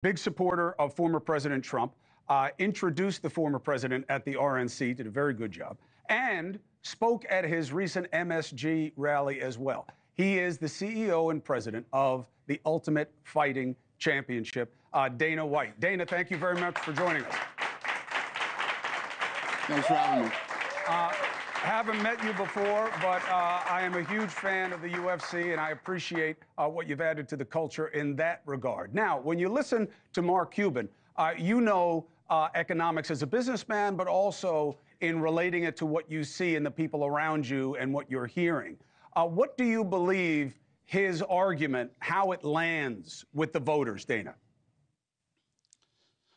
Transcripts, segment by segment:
big supporter of former President Trump, introduced the former president at the RNC, did a very good job, and spoke at his recent MSG rally as well. He is the CEO and president of the Ultimate Fighting Championship, Dana White. Dana, thank you very much for joining us. Thanks for having me. Haven't met you before, but I am a huge fan of the UFC, and I appreciate what you've added to the culture in that regard. Now, when you listen to Mark Cuban, you know economics as a businessman, but also in relating it to what you see in the people around you and what you're hearing. What do you believe his argument, how it lands with the voters, Dana?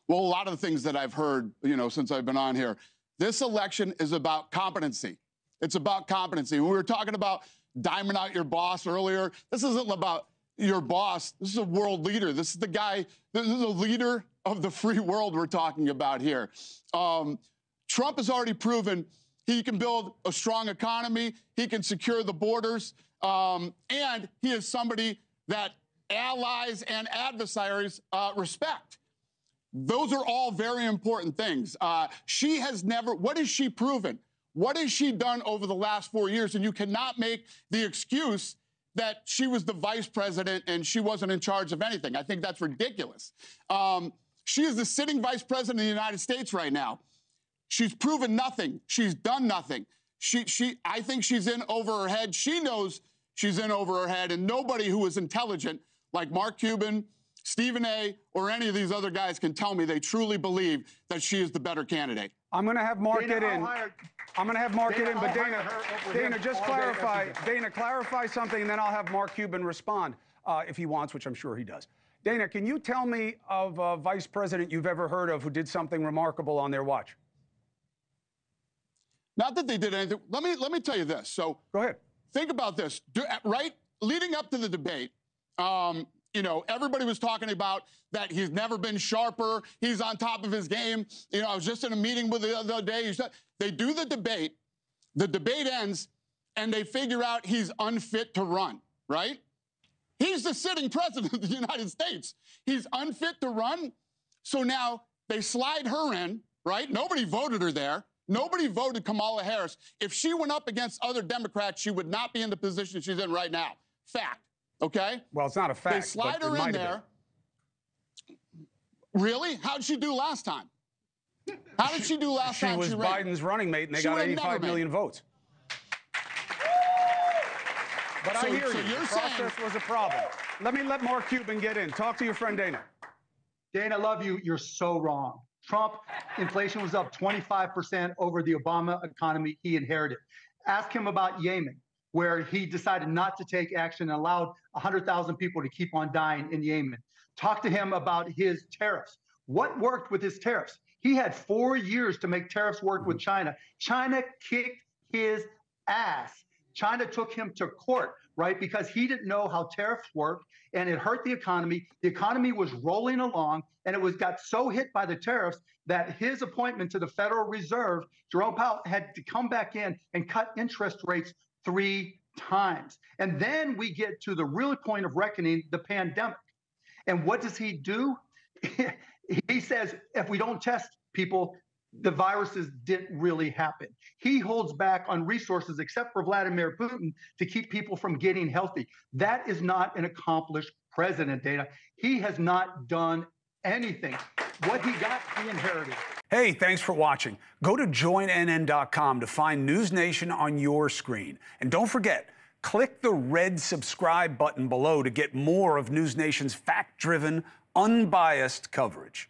Well, a lot of the things that I've heard, since I've been on here, this election is about competency. It's about competency. We were talking about diamond out your boss earlier. This isn't about your boss. This is a world leader. This is the guy, this is the leader of the free world we're talking about here. Trump has already proven he can build a strong economy. He can secure the borders. And he is somebody that allies and adversaries respect. Those are all very important things. She has never, what has she proven? What has she done over the last 4 years? And you cannot make the excuse that she was the vice president and she wasn't in charge of anything. I think that's ridiculous. She is the sitting vice president of the United States right now. She's proven nothing. She's done nothing. I think she's in over her head. She knows she's in over her head, and nobody who is intelligent, like Mark Cuban, Stephen A., or any of these other guys can tell me they truly believe that she is the better candidate. I'm going to have Mark get in. I'm going to have Mark get in, but Dana, just clarify. Dana, clarify something, and then I'll have Mark Cuban respond if he wants, which I'm sure he does. Dana, can you tell me of a vice president you've ever heard of who did something remarkable on their watch? Not that they did anything. Let me tell you this. So go ahead. Think about this. Right leading up to the debate, everybody was talking about that he's never been sharper. He's on top of his game. I was just in a meeting with the other day. They do the debate ends, and they figure out he's unfit to run, right? He's the sitting president of the United States. He's unfit to run. So now they slide her in, right? Nobody voted her there. Nobody voted Kamala Harris. If she went up against other Democrats, she would not be in the position she's in right now. Fact. Okay? Well, it's not a fact. They slide her in there. Really? How did she do last time? How did she do last time? She was Biden's running mate, and they got 85 million votes. But I hear you. The process was a problem. Let Mark Cuban get in. Talk to your friend Dana. Dana, I love you. You're so wrong. Trump, inflation was up 25% over the Obama economy he inherited. Ask him about Yemen, where he decided not to take action and allowed 100,000 people to keep on dying in Yemen. Talk to him about his tariffs. What worked with his tariffs? He had 4 years to make tariffs work with China. China kicked his ass. China took him to court, right? Because he didn't know how tariffs worked, and it hurt the economy. The economy was rolling along, and it got so hit by the tariffs that his appointment to the Federal Reserve, Jerome Powell, had to come back in and cut interest rates 3 times. And then we get to the real point of reckoning, the pandemic. And what does he do? He says, if we don't test people, the viruses didn't really happen. He holds back on resources, except for Vladimir Putin, to keep people from getting healthy. That is not an accomplished president, Dana. He has not done anything. What he got, he inherited. Hey, thanks for watching. Go to joinnn.com to find NewsNation on your screen. And don't forget, click the red subscribe button below to get more of NewsNation's fact-driven, unbiased coverage.